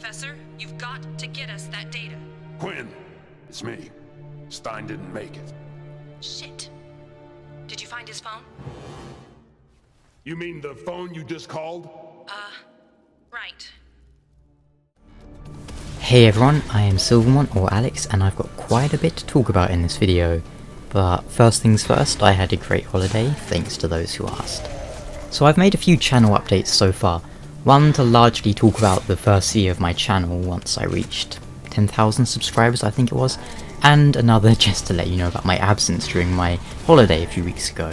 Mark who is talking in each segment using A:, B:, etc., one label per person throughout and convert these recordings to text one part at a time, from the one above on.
A: Professor, you've got to get us that data.
B: Quinn, it's me. Stein didn't make it.
A: Shit. Did you find his phone?
B: You mean the phone you just called?
A: Right.
C: Hey everyone, I am Mont or Alex, and I've got quite a bit to talk about in this video. But first things first, I had a great holiday, thanks to those who asked. So I've made a few channel updates so far. One to largely talk about the first year of my channel once I reached 10,000 subscribers, I think it was, and another just to let you know about my absence during my holiday a few weeks ago.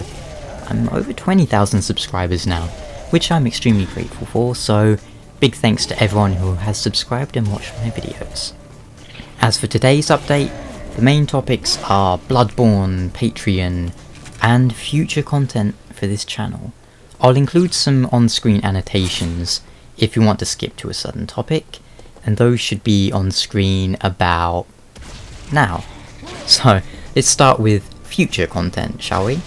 C: I'm over 20,000 subscribers now, which I'm extremely grateful for, so big thanks to everyone who has subscribed and watched my videos. As for today's update, the main topics are Bloodborne, Patreon, and future content for this channel. I'll include some on-screen annotations if you want to skip to a certain topic, and those should be on screen about now. So let's start with future content, shall we?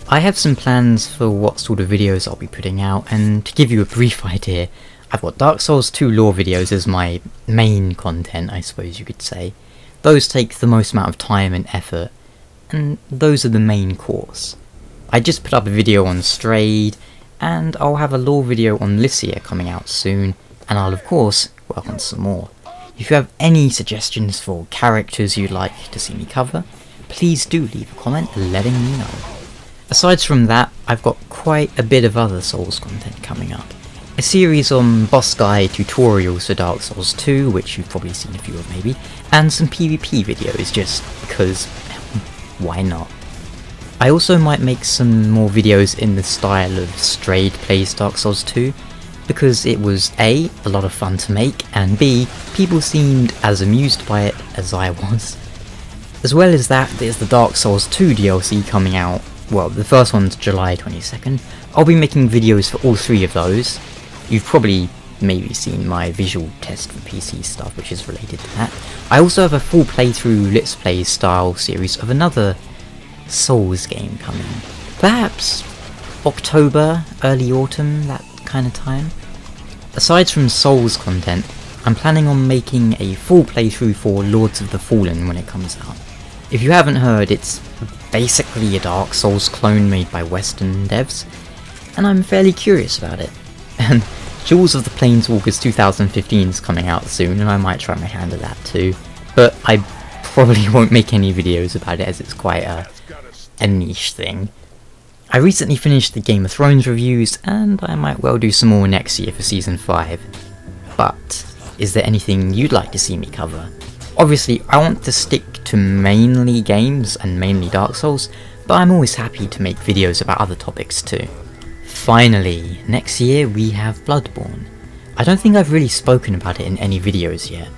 C: I have some plans for what sort of videos I'll be putting out, and to give you a brief idea, I've got Dark Souls 2 lore videos as my main content, I suppose you could say. Those take the most amount of time and effort, and those are the main course. I just put up a video on Strayed, and I'll have a lore video on Lycia coming out soon, and I'll of course work on some more. If you have any suggestions for characters you'd like to see me cover, please do leave a comment letting me know. Aside from that, I've got quite a bit of other Souls content coming up. A series on boss guide tutorials for Dark Souls 2, which you've probably seen a few of maybe, and some PvP videos just because why not? I also might make some more videos in the style of Strayed plays Dark Souls 2, because it was A, a lot of fun to make, and B, people seemed as amused by it as I was. As well as that, there's the Dark Souls 2 DLC coming out, well, the first one's July 22nd. I'll be making videos for all three of those. You've probably maybe seen my visual test for PC stuff, which is related to that. I also have a full playthrough Let's Play style series of another Souls game coming. Perhaps October, early autumn, that kind of time. Aside from Souls content, I'm planning on making a full playthrough for Lords of the Fallen when it comes out. If you haven't heard, it's basically a Dark Souls clone made by Western devs, and I'm fairly curious about it. And Jewels of the Planeswalkers 2015 is coming out soon, and I might try my hand at that too, but I probably won't make any videos about it as it's quite a niche thing. I recently finished the Game of Thrones reviews, and I might well do some more next year for Season 5. But is there anything you'd like to see me cover? Obviously, I want to stick to mainly games and mainly Dark Souls, but I'm always happy to make videos about other topics too. Finally, next year we have Bloodborne. I don't think I've really spoken about it in any videos yet,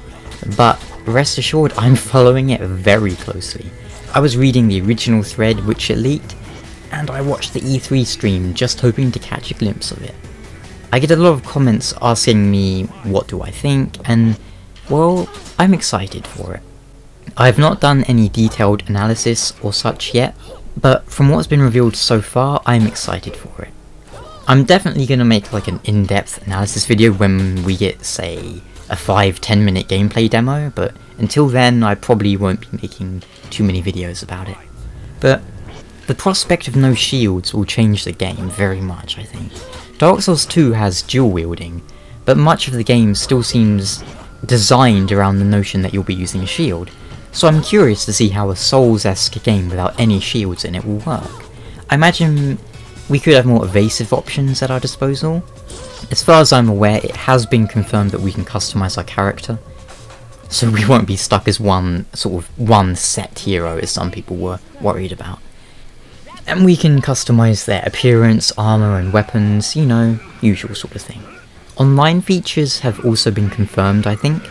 C: but rest assured I'm following it very closely. I was reading the original thread which it leaked, and I watched the E3 stream just hoping to catch a glimpse of it. I get a lot of comments asking me what do I think, and well, I'm excited for it. I have not done any detailed analysis or such yet, but from what's been revealed so far, I'm excited for it. I'm definitely going to make like an in-depth analysis video when we get, say, a 5-10 minute gameplay demo, but until then I probably won't be making too many videos about it. But the prospect of no shields will change the game very much, I think. Dark Souls 2 has dual wielding, but much of the game still seems designed around the notion that you'll be using a shield, so I'm curious to see how a Souls-esque game without any shields in it will work. I imagine we could have more evasive options at our disposal. As far as I'm aware, it has been confirmed that we can customise our character, so we won't be stuck as one set hero as some people were worried about. And we can customise their appearance, armour and weapons, you know, usual sort of thing. Online features have also been confirmed, I think,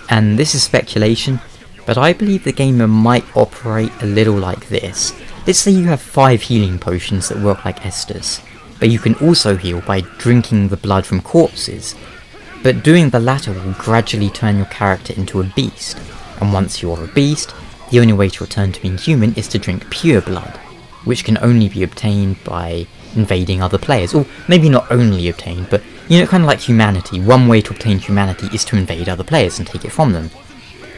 C: and this is speculation, but I believe the game might operate a little like this. Let's say you have 5 healing potions that work like Esther's, but you can also heal by drinking the blood from corpses, but doing the latter will gradually turn your character into a beast, and once you're a beast, the only way to return to being human is to drink pure blood, which can only be obtained by invading other players, or maybe not only obtain, but, you know, kind of like humanity. One way to obtain humanity is to invade other players and take it from them.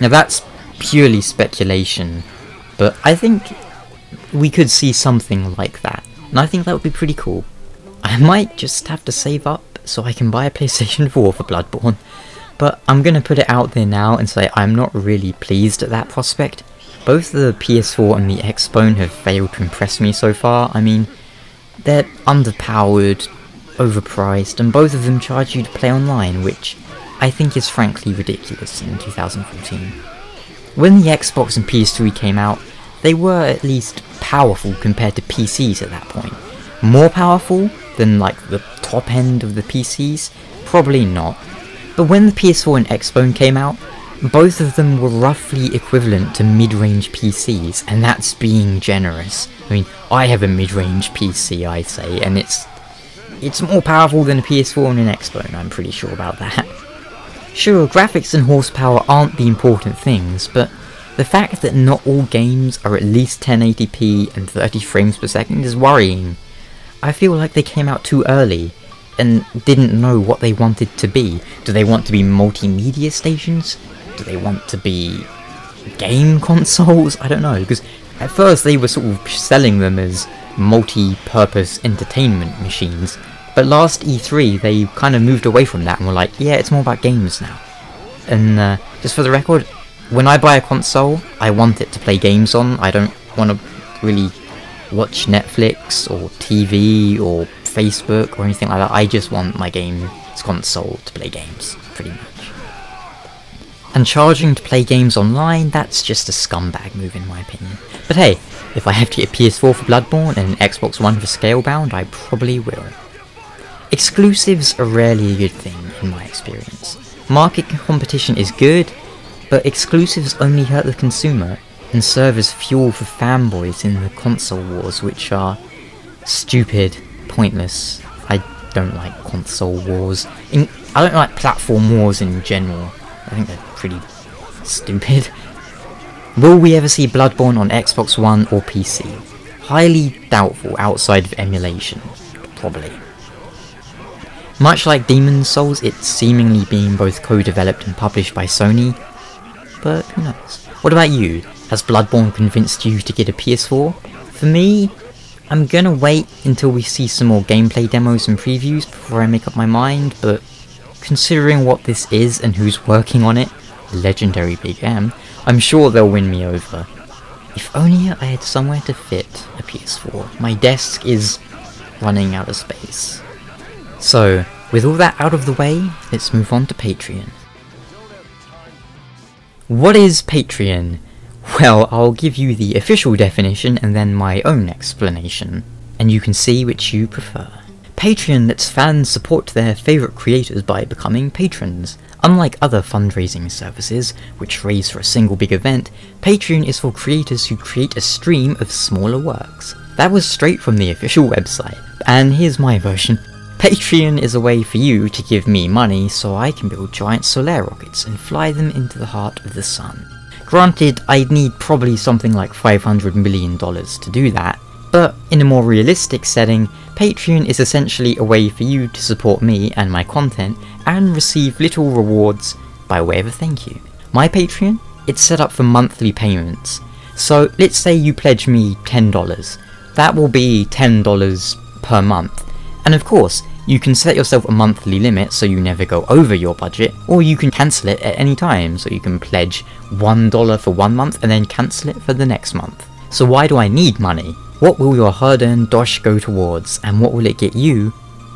C: Now that's purely speculation, but I think we could see something like that, and I think that would be pretty cool. I might just have to save up so I can buy a PlayStation 4 for Bloodborne, but I'm gonna put it out there now and say I'm not really pleased at that prospect. Both the PS4 and the Xbone have failed to impress me so far. I mean, they're underpowered, overpriced, and both of them charge you to play online, which I think is frankly ridiculous in 2014. When the Xbox and PS3 came out, they were at least powerful compared to PCs at that point. More powerful than like the top end of the PCs? Probably not. But when the PS4 and Xbone came out, both of them were roughly equivalent to mid-range PCs, and that's being generous. I mean, I have a mid-range PC, I say, and it's more powerful than a PS4 and an Xbone, I'm pretty sure about that. Sure, graphics and horsepower aren't the important things, but the fact that not all games are at least 1080p and 30 frames per second is worrying. I feel like they came out too early, and didn't know what they wanted to be. Do they want to be multimedia stations? Do they want to be game consoles? I don't know, because at first they were sort of selling them as multi-purpose entertainment machines, but last E3 they kind of moved away from that and were like, yeah, it's more about games now. And just for the record, when I buy a console, I want it to play games on. I don't want to really watch Netflix or TV or Facebook or anything like that. I just want my games console to play games, pretty much. And charging to play games online, that's just a scumbag move in my opinion. But hey, if I have to get a PS4 for Bloodborne and an Xbox One for Scalebound, I probably will. Exclusives are rarely a good thing in my experience. Market competition is good, but exclusives only hurt the consumer and serve as fuel for fanboys in the console wars, which are stupid, pointless. I don't like console wars. I don't like platform wars in general. I think they're pretty stupid. Will we ever see Bloodborne on Xbox One or PC? Highly doubtful outside of emulation. Probably. Much like Demon's Souls, it's seemingly being both co-developed and published by Sony, but who knows. What about you? Has Bloodborne convinced you to get a PS4? For me, I'm gonna wait until we see some more gameplay demos and previews before I make up my mind, but considering what this is and who's working on it, legendary Big M, I'm sure they'll win me over. If only I had somewhere to fit a PS4. My desk is running out of space. So, with all that out of the way, let's move on to Patreon. What is Patreon? Well, I'll give you the official definition and then my own explanation, and you can see which you prefer. Patreon lets fans support their favourite creators by becoming patrons. Unlike other fundraising services, which raise for a single big event, Patreon is for creators who create a stream of smaller works. That was straight from the official website, and here's my version. Patreon is a way for you to give me money so I can build giant solar rockets and fly them into the heart of the sun. Granted, I'd need probably something like $500 million to do that, but in a more realistic setting, Patreon is essentially a way for you to support me and my content and receive little rewards by way of a thank you. My Patreon? It's set up for monthly payments. So let's say you pledge me $10. That will be $10 per month. And of course, you can set yourself a monthly limit so you never go over your budget, or you can cancel it at any time, so you can pledge $1 for 1 month and then cancel it for the next month. So why do I need money? What will your hard-earned dosh go towards, and what will it get you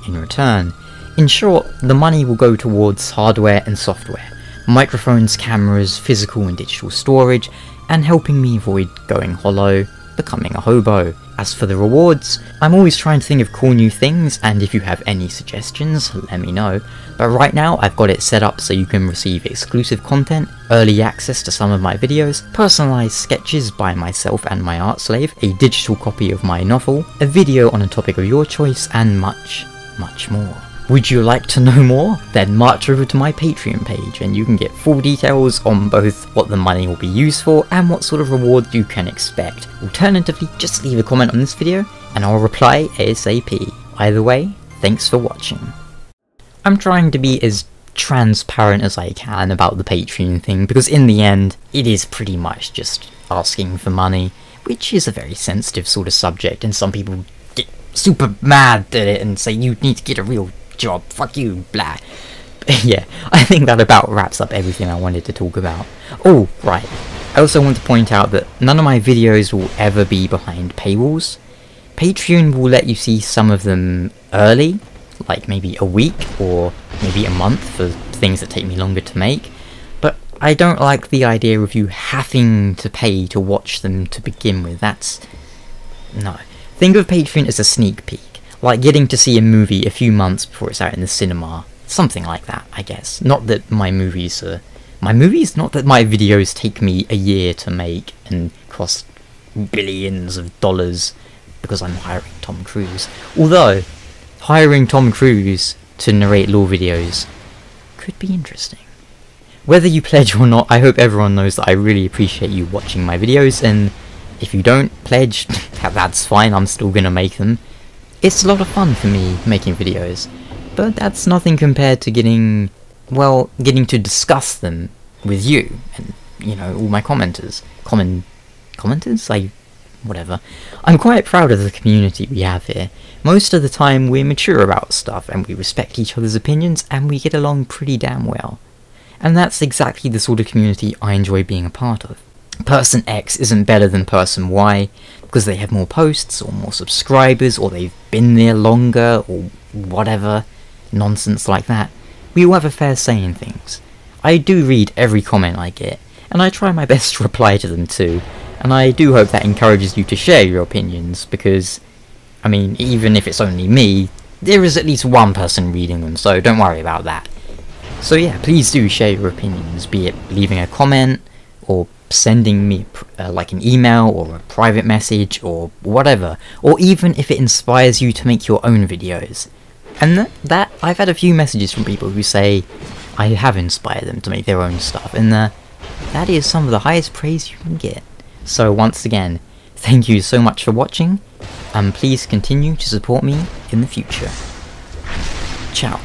C: in return? In short, the money will go towards hardware and software, microphones, cameras, physical and digital storage, and helping me avoid going hollow, becoming a hobo. As for the rewards, I'm always trying to think of cool new things, and if you have any suggestions, let me know. But right now, I've got it set up so you can receive exclusive content, early access to some of my videos, personalised sketches by myself and my art slave, a digital copy of my novel, a video on a topic of your choice, and much, much more. Would you like to know more? Then march over to my Patreon page and you can get full details on both what the money will be used for and what sort of reward you can expect. Alternatively, just leave a comment on this video and I'll reply ASAP. Either way, thanks for watching. I'm trying to be as transparent as I can about the Patreon thing because in the end, it is pretty much just asking for money, which is a very sensitive sort of subject and some people get super mad at it and say you need to get a real job, fuck you, blah. But yeah, I think that about wraps up everything I wanted to talk about. Oh, right, I also want to point out that none of my videos will ever be behind paywalls. Patreon will let you see some of them early, like maybe a week or maybe a month for things that take me longer to make, but I don't like the idea of you having to pay to watch them to begin with. No. Think of Patreon as a sneak peek. Like getting to see a movie a few months before it's out in the cinema. Something like that, I guess. Not that my videos take me a year to make and cost billions of dollars because I'm hiring Tom Cruise. Although, hiring Tom Cruise to narrate lore videos could be interesting. Whether you pledge or not, I hope everyone knows that I really appreciate you watching my videos, and if you don't pledge, that's fine, I'm still gonna make them. It's a lot of fun for me making videos, but that's nothing compared to getting to discuss them with you, and, you know, all my commenters. Commenters? Whatever. I'm quite proud of the community we have here. Most of the time we're mature about stuff, and we respect each other's opinions, and we get along pretty damn well. And that's exactly the sort of community I enjoy being a part of. Person X isn't better than Person Y because they have more posts or more subscribers or they've been there longer or whatever nonsense like that. We all have a fair say in things. I do read every comment I get and I try my best to reply to them too, and I do hope that encourages you to share your opinions because, I mean, even if it's only me, there is at least one person reading them, so don't worry about that. So yeah, please do share your opinions, be it leaving a comment or sending me like an email or a private message or whatever, or even if it inspires you to make your own videos. And that I've had a few messages from people who say I have inspired them to make their own stuff, and that is some of the highest praise you can get. So once again, thank you so much for watching, and please continue to support me in the future. Ciao.